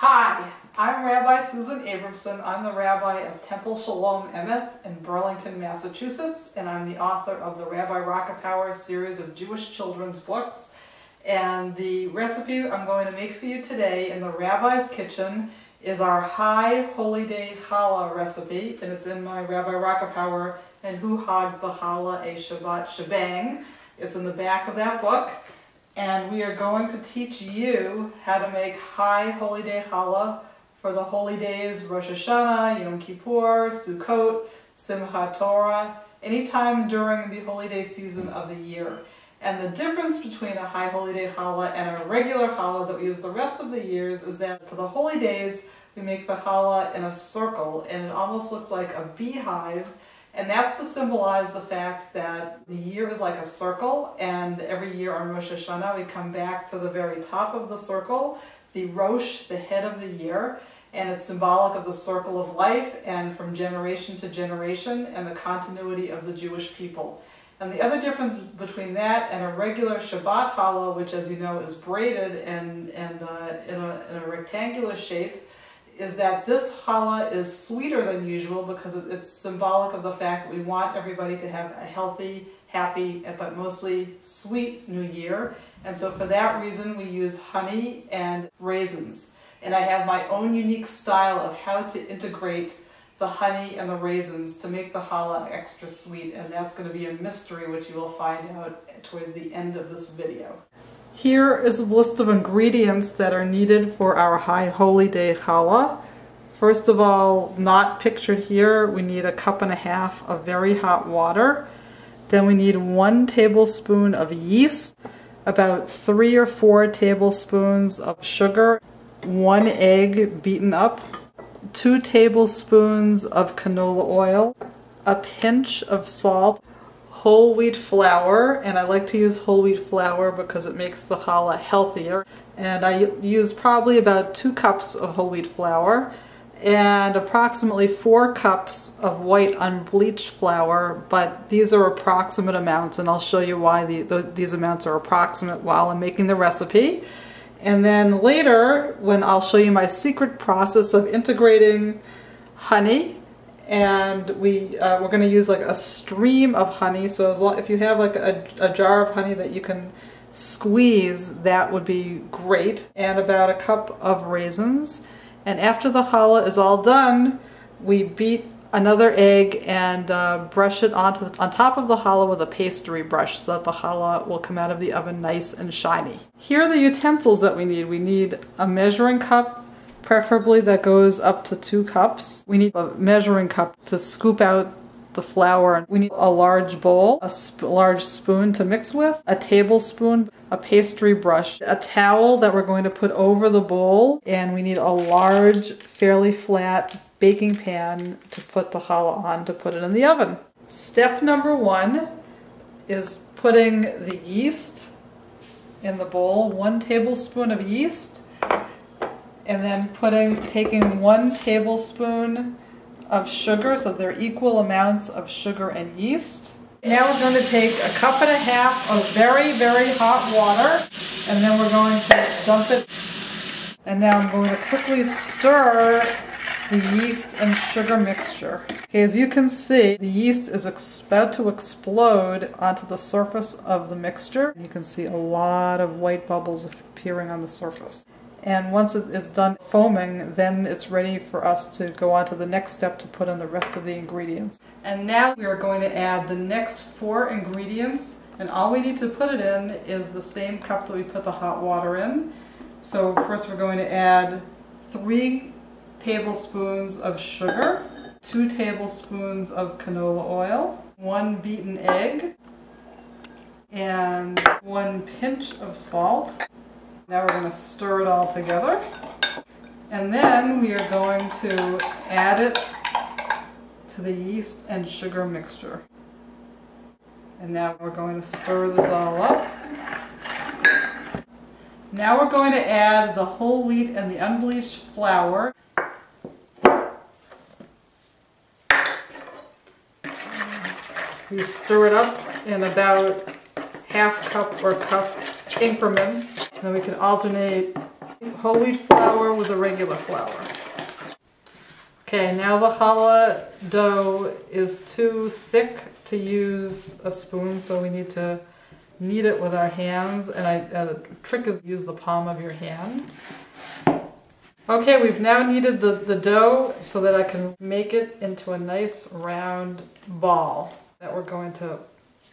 Hi, I'm Rabbi Susan Abramson. I'm the rabbi of Temple Shalom Emeth in Burlington, Massachusetts, and I'm the author of the Rabbi Rockapower series of Jewish children's books. And the recipe I'm going to make for you today in the Rabbi's Kitchen is our High Holy Day Challah recipe, and it's in my Rabbi Rockapower and Who Hogged the Challah a Shabbat Shebang. It's in the back of that book. And we are going to teach you how to make High Holy Day Challah for the holy days Rosh Hashanah, Yom Kippur, Sukkot, Simchat Torah, anytime during the holy day season of the year. And the difference between a High Holy Day Challah and a regular challah that we use the rest of the years is that for the holy days we make the challah in a circle, and it almost looks like a beehive. And that's to symbolize the fact that the year is like a circle, and every year on Rosh Hashanah we come back to the very top of the circle, the Rosh, the head of the year, and it's symbolic of the circle of life and from generation to generation and the continuity of the Jewish people. And the other difference between that and a regular Shabbat challah, which as you know is braided and in a rectangular shape, is that this challah is sweeter than usual because it's symbolic of the fact that we want everybody to have a healthy, happy, but mostly sweet New Year. And so for that reason we use honey and raisins. And I have my own unique style of how to integrate the honey and the raisins to make the challah extra sweet, and that's going to be a mystery which you will find out towards the end of this video. Here is a list of ingredients that are needed for our High Holy Day Challah. First of all, not pictured here, we need 1.5 cups of very hot water. Then we need 1 tablespoon of yeast, about 3 or 4 tablespoons of sugar, 1 egg beaten up, 2 tablespoons of canola oil, a pinch of salt, whole wheat flour, and I like to use whole wheat flour because it makes the challah healthier. And I use probably about 2 cups of whole wheat flour and approximately 4 cups of white unbleached flour, but these are approximate amounts, and I'll show you why these amounts are approximate while I'm making the recipe. And then later, when I'll show you my secret process of integrating honey, and we're going to use like a stream of honey, so if you have like a jar of honey that you can squeeze, that would be great, and about 1 cup of raisins. And after the challah is all done, we beat another egg and brush it on top of the challah with a pastry brush so that the challah will come out of the oven nice and shiny. Here are the utensils that we need. We need a measuring cup, preferably that goes up to 2 cups. We need a measuring cup to scoop out the flour. We need a large bowl, a large spoon to mix with, a tablespoon, a pastry brush, a towel that we're going to put over the bowl, and we need a large, fairly flat baking pan to put the challah on to put it in the oven. Step number 1 is putting the yeast in the bowl, 1 tablespoon of yeast, and then taking 1 tablespoon of sugar, so they're equal amounts of sugar and yeast. Now we're going to take 1.5 cups of very, very hot water, and then we're going to dump it. And now I'm going to quickly stir the yeast and sugar mixture. Okay, as you can see, the yeast is about to explode onto the surface of the mixture. You can see a lot of white bubbles appearing on the surface. And once it is done foaming, then it's ready for us to go on to the next step to put in the rest of the ingredients. And now we are going to add the next 4 ingredients, and all we need to put it in is the same cup that we put the hot water in. So first we're going to add 3 tablespoons of sugar, 2 tablespoons of canola oil, 1 beaten egg, and 1 pinch of salt. Now we're going to stir it all together, and then we are going to add it to the yeast and sugar mixture. And now we're going to stir this all up. Now we're going to add the whole wheat and the unbleached flour. We stir it up in about 1/2 cup or cup increments. Then we can alternate whole wheat flour with a regular flour. Okay, now the challah dough is too thick to use a spoon, so we need to knead it with our hands, and the trick is use the palm of your hand. Okay, we've now kneaded the dough so that I can make it into a nice round ball that we're going to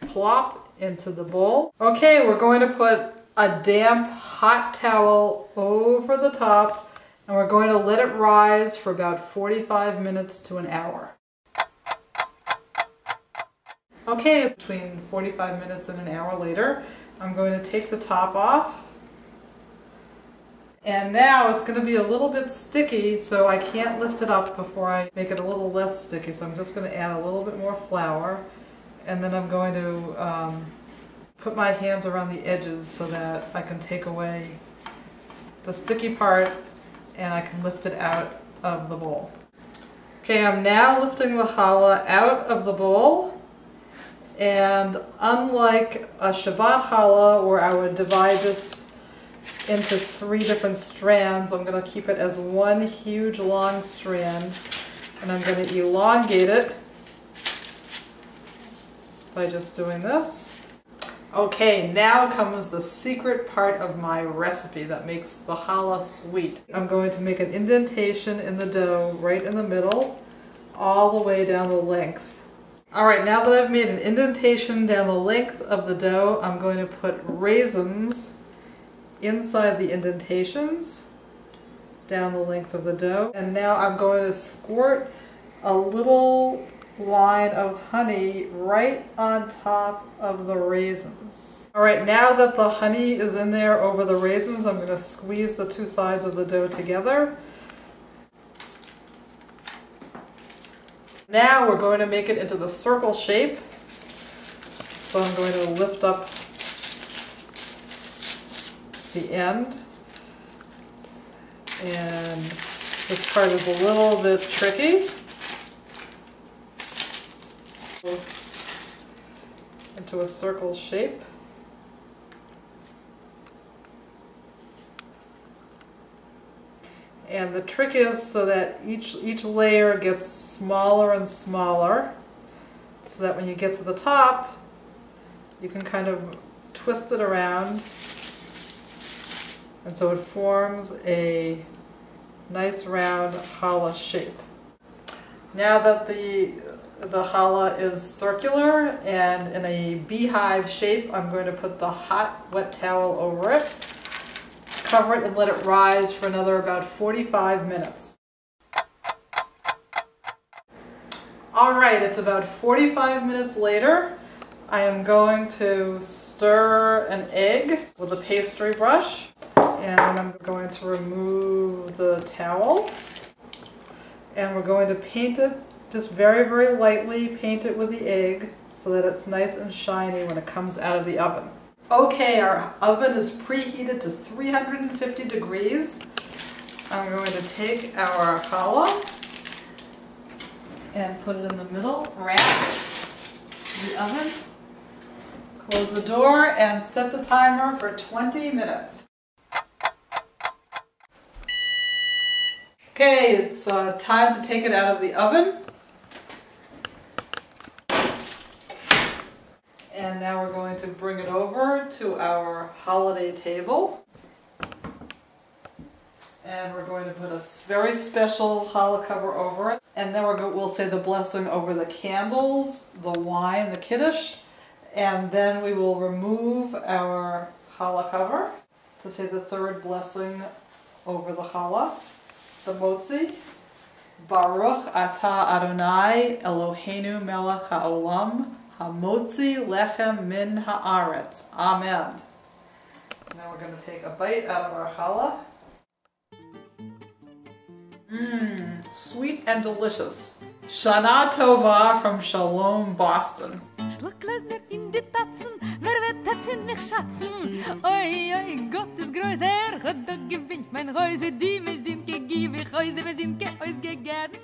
plop into the bowl. Okay, we're going to put a damp hot towel over the top, and we're going to let it rise for about 45 minutes to an hour. Okay, it's between 45 minutes and an hour later. I'm going to take the top off. And now it's going to be a little bit sticky, so I can't lift it up before I make it a little less sticky. So I'm just going to add a little bit more flour. And then I'm going to put my hands around the edges so that I can take away the sticky part and I can lift it out of the bowl. Okay, I'm now lifting the challah out of the bowl. And unlike a Shabbat challah, where I would divide this into 3 different strands, I'm going to keep it as one huge long strand, and I'm going to elongate it by just doing this. Okay, now comes the secret part of my recipe that makes the challah sweet. I'm going to make an indentation in the dough right in the middle, all the way down the length. Alright, now that I've made an indentation down the length of the dough, I'm going to put raisins inside the indentations down the length of the dough. And now I'm going to squirt a little line of honey right on top of the raisins. Alright, now that the honey is in there over the raisins, I'm going to squeeze the 2 sides of the dough together. Now we're going to make it into the circle shape. So I'm going to lift up the end. And this part is a little bit tricky. Into a circle shape. And the trick is so that each layer gets smaller and smaller, so that when you get to the top, you can kind of twist it around, and so it forms a nice round challah shape. Now that the challah is circular and in a beehive shape, I'm going to put the hot wet towel over it, cover it, and let it rise for another about 45 minutes. Alright, it's about 45 minutes later. I am going to stir an egg with a pastry brush, and then I'm going to remove the towel, and we're going to paint it just very, very lightly, paint it with the egg so that it's nice and shiny when it comes out of the oven. Okay, our oven is preheated to 350 degrees. I'm going to take our challah and put it in the middle, wrap the oven, close the door, and set the timer for 20 minutes. Okay, it's time to take it out of the oven. And now we're going to bring it over to our holiday table. And we're going to put a very special challah cover over it. And then we'll say the blessing over the candles, the wine, the kiddush. And then we will remove our challah cover to say the 3rd blessing over the challah, the motzi. Baruch atah Adonai Eloheinu melech haolam. Hamotzi lechem min haaretz. Amen. Now we're going to take a bite out of our challah. Sweet and delicious. Shana Tova from Shalom Boston. Oi, oi, Gott ist größer, hat doch gewünscht, mein Häuser, die mir sind gegeben, Häuser, wir sind gegeben.